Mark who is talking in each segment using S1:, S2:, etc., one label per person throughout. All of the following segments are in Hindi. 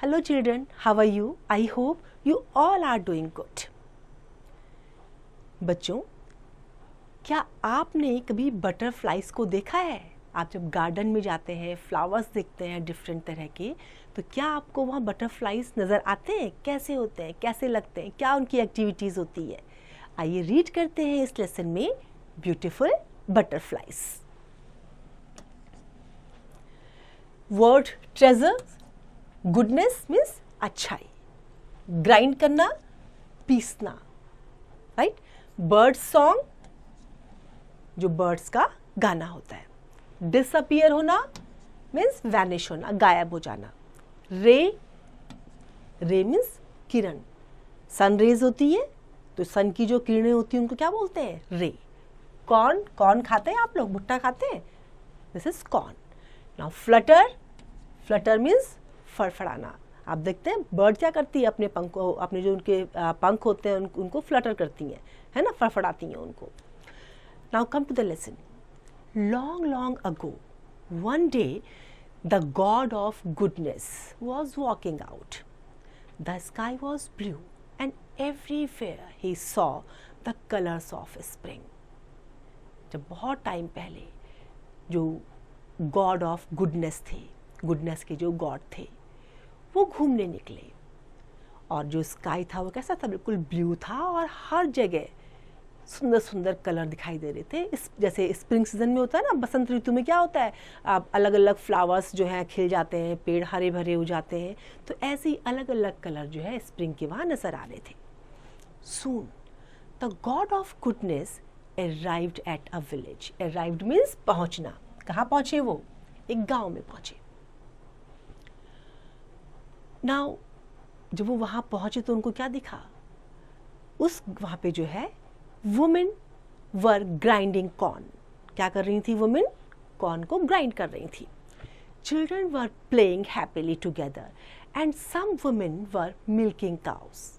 S1: Hello children, how are you? I hope you all are doing good. बच्चों, क्या आपने कभी बटरफ्लाइज को देखा है? आप जब गार्डन में जाते हैं, फ्लावर्स देखते हैं डिफरेंट तरह के, तो क्या आपको वहाँ बटरफ्लाइज नज़र आते हैं? कैसे होते हैं, कैसे लगते हैं, क्या उनकी एक्टिविटीज़ होती है? आइए रीड करते हैं इस लेसन में beautiful butterflies. Word treasure, goodness means अच्छाई, ग्राइंड करना, पीसना, राइट. बर्ड सॉन्ग, जो बर्ड्स का गाना होता है. डिसअपियर होना मीन्स वैनिश होना, गायब हो जाना. रे, रे मीन्स किरण. सन रेज होती है तो सन की जो किरणें होती हैं उनको क्या बोलते हैं? रे. कॉर्न, कॉर्न खाते हैं आप लोग? भुट्टा खाते हैं? This is corn. Now flutter, flutter means फड़फड़ाना. आप देखते हैं बर्ड क्या करती है, अपने पंखों, अपने जो उनके पंख होते हैं उनको फ्लटर करती हैं, है ना, फड़फड़ाती हैं उनको. Now come to the lesson. Long long ago one day the god of goodness was walking out. The sky was blue and everywhere he saw the colours of spring. जब बहुत टाइम पहले जो गॉड ऑफ गुडनेस थे, गुडनेस के जो गॉड थे, वो घूमने निकले और जो स्काई था वो कैसा था? बिल्कुल ब्लू था और हर जगह सुंदर सुंदर कलर दिखाई दे रहे थे. इस जैसे स्प्रिंग सीजन में होता है ना, बसंत ऋतु में क्या होता है, अलग अलग फ्लावर्स जो हैं खिल जाते हैं, पेड़ हरे भरे हो जाते हैं, तो ऐसे ही अलग अलग कलर जो है स्प्रिंग के वहाँ नजर आ रहे थे. Soon the god of goodness arrived at a village. Arrived means पहुँचना. कहाँ पहुँचे वो? एक गाँव में पहुँचे. नाउ जब वो वहाँ पहुँचे तो उनको क्या दिखा? उस वहाँ पे जो है वुमेन वर ग्राइंडिंग कॉर्न. क्या कर रही थी वुमेन? कॉर्न को ग्राइंड कर रही थी. Children were playing happily together and some women were milking cows.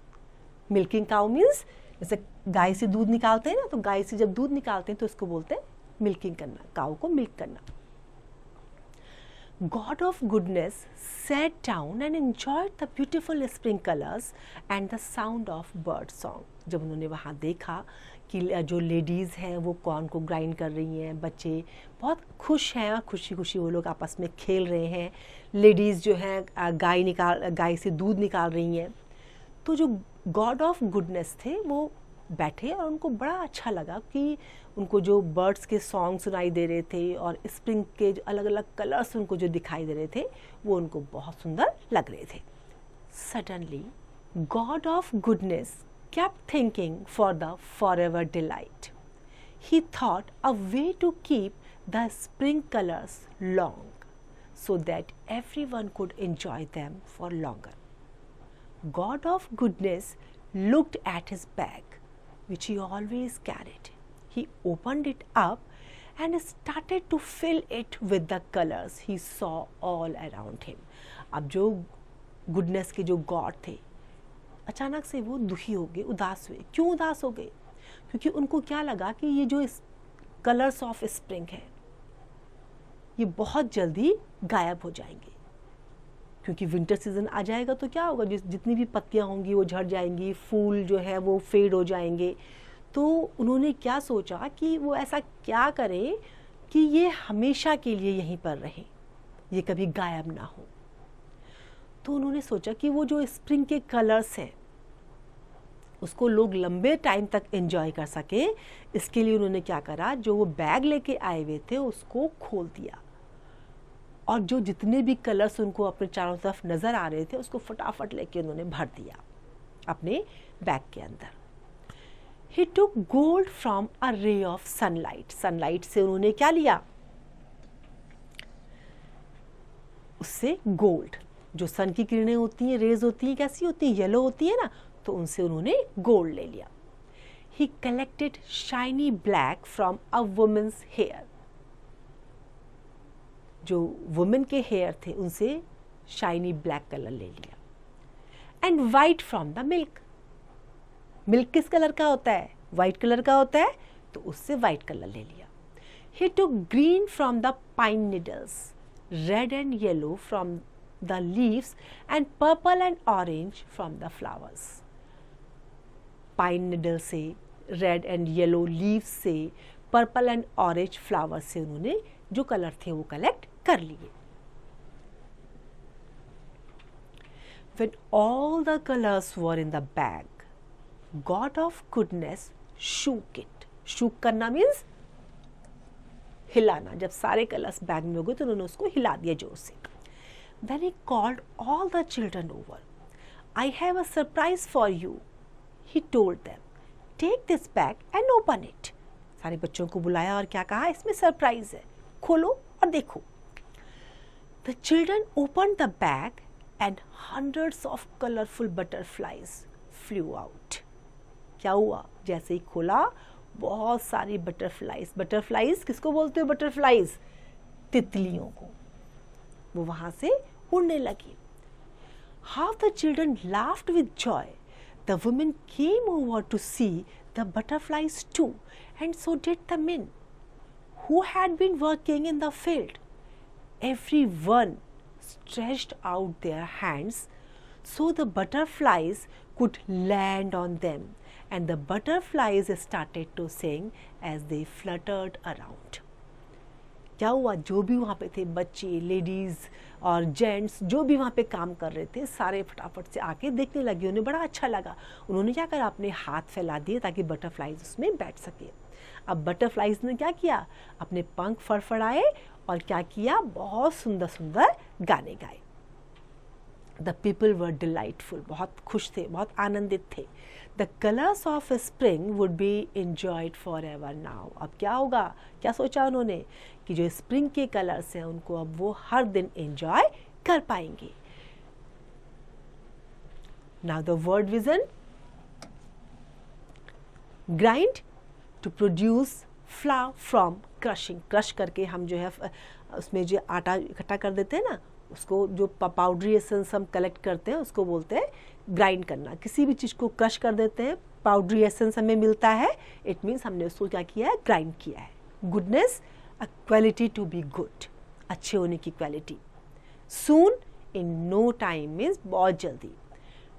S1: Milking cow means जैसे गाय से दूध निकालते हैं ना, तो गाय से जब दूध निकालते हैं तो इसको बोलते हैं मिल्किंग करना, काउ को मिल्क करना. God of goodness sat down and enjoyed the beautiful spring colors and the sound of bird song. जब उन्होंने वहाँ देखा कि जो लेडीज़ हैं वो कॉर्न को ग्राइंड कर रही हैं, बच्चे बहुत खुश हैं, खुशी खुशी वो लोग आपस में खेल रहे हैं. लेडीज़ जो हैं गाय से दूध निकाल रही हैं. तो जो गॉड ऑफ गुडनेस थे वो बैठे और उनको बड़ा अच्छा लगा कि उनको जो बर्ड्स के सॉन्ग सुनाई दे रहे थे और स्प्रिंग के जो अलग अलग कलर्स उनको जो दिखाई दे रहे थे वो उनको बहुत सुंदर लग रहे थे. Suddenly God of goodness kept thinking for the forever delight. He thought a way to keep the spring colors long so that everyone could enjoy them for longer. God of goodness looked at his bag, which he always carried. He opened it up and started to fill it with the colors he saw all around him. अब जो गुडनेस के जो गॉड थे अचानक से वो दुखी हो गए, उदास हुए. क्यों उदास हो गए? क्योंकि उनको क्या लगा कि ये जो कलर्स ऑफ स्प्रिंग है ये बहुत जल्दी गायब हो जाएंगे. क्योंकि विंटर सीजन आ जाएगा तो क्या होगा, जितनी भी पत्तियां होंगी वो झड़ जाएंगी, फूल जो है वो फेड हो जाएंगे. तो उन्होंने क्या सोचा कि वो ऐसा क्या करें कि ये हमेशा के लिए यहीं पर रहें, ये कभी गायब ना हो. तो उन्होंने सोचा कि वो जो स्प्रिंग के कलर्स हैं उसको लोग लंबे टाइम तक एंजॉय कर सके, इसके लिए उन्होंने क्या करा, जो वो बैग लेके आए हुए थे उसको खोल दिया और जो जितने भी कलर्स उनको अपने चारों तरफ नज़र आ रहे थे उसको फटाफट लेके उन्होंने भर दिया अपने बैग के अंदर. He took gold from a ray of sunlight. Sunlight से उन्होंने क्या लिया? उससे गोल्ड, जो सन की किरणें होती हैं, रेज होती हैं, कैसी होती हैं? येलो होती है ना, तो उनसे उन्होंने गोल्ड ले लिया. He collected shiny black from a woman's hair. जो वुमेन के हेयर थे उनसे शाइनी ब्लैक कलर ले लिया. And white from the milk. Milk किस कलर का होता है? वाइट कलर का होता है, तो उससे वाइट कलर ले लिया. He took green from the pine needles, red and yellow from the leaves and purple and orange from the flowers. Pine needle से, रेड एंड येलो लीव्स से, पर्पल एंड ऑरेंज फ्लावर से उन्होंने जो कलर थे वो कलेक्ट कर लिए. When all the colors were in the bag, God of goodness shook it. Shook करना means हिलाना. जब सारे कलर्स बैग में हो गए तो उन्होंने उसको हिला दिया जोर से. Then he called all the children over. I have a surprise for you. He told them. Take this bag and open it. सारे बच्चों को बुलाया और क्या कहा, इसमें सरप्राइज है, खोलो और देखो. The children opened the bag and hundreds of colorful butterflies flew out. क्या हुआ, जैसे ही खोला बहुत सारी बटरफ्लाइज. बटरफ्लाइज किसको बोलते हो, बटरफ्लाइज तितलियों को, वो वहां से उड़ने लगी. How the children laughed with joy. The women came over to see the butterflies too, and so did the men who had been working in the field. Everyone stretched out their hands so the butterflies could land on them, and the butterflies started to sing as they fluttered around. क्या हुआ, जो भी वहाँ पे थे बच्चे, लेडीज़ और जेंट्स जो भी वहाँ पे काम कर रहे थे, सारे फटाफट से आके देखने लगे. उन्हें बड़ा अच्छा लगा. उन्होंने क्या करा, अपने हाथ फैला दिए ताकि बटरफ्लाइज उसमें बैठ सके. अब बटरफ्लाइज ने क्या किया, अपने पंख फड़फड़ाए और क्या किया, बहुत सुंदर सुंदर गाने गाए. द पीपल वर डिलाइटफुल, बहुत खुश थे, बहुत आनंदित थे. The colours of spring would be enjoyed for ever now. अब क्या होगा, क्या सोचा उन्होंने कि जो स्प्रिंग के कलर्स हैं उनको अब वो हर दिन एंजॉय कर पाएंगे. Now the word vision. Grind to produce flour from crushing. Crush करके हम जो है उसमें जो आटा इकट्ठा कर देते हैं ना, उसको जो पाउडरी एसेंस हम कलेक्ट करते हैं उसको बोलते हैं ग्राइंड करना. किसी भी चीज़ को क्रश कर देते हैं, पाउडरी एसेंस हमें मिलता है, इट मीन्स हमने उसको क्या किया है, ग्राइंड किया है. Goodness, a quality to be good, अच्छे होने की quality. Soon, in no time means बहुत जल्दी.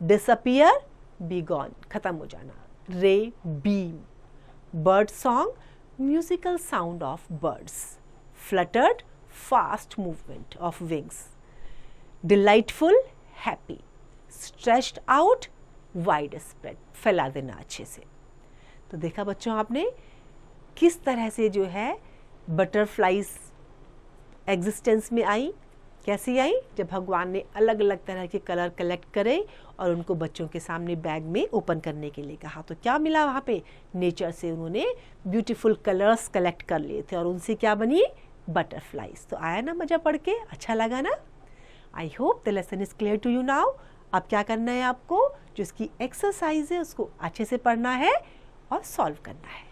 S1: डिसअपियर, बी गॉन, खत्म हो जाना. Ray, beam. Bird song, musical sound of birds. Fluttered, fast movement of wings. Delightful, happy. Stretched out, wide spread. फैला देना अच्छे से. तो देखा बच्चों आपने किस तरह से जो है बटरफ्लाइज एग्जिस्टेंस में आई. कैसी आई, जब भगवान ने अलग अलग तरह के कलर कलेक्ट करे और उनको बच्चों के सामने बैग में ओपन करने के लिए कहा. तो क्या मिला वहाँ पे, नेचर से उन्होंने ब्यूटीफुल कलर्स कलेक्ट कर लिए थे और उनसे क्या बनी, बटरफ्लाइज. तो आया ना मज़ा पढ़ के, अच्छा लगा ना. I hope the lesson is clear to you now. अब क्या करना है आपको, जो इसकी एक्सरसाइज है उसको अच्छे से पढ़ना है और सॉल्व करना है.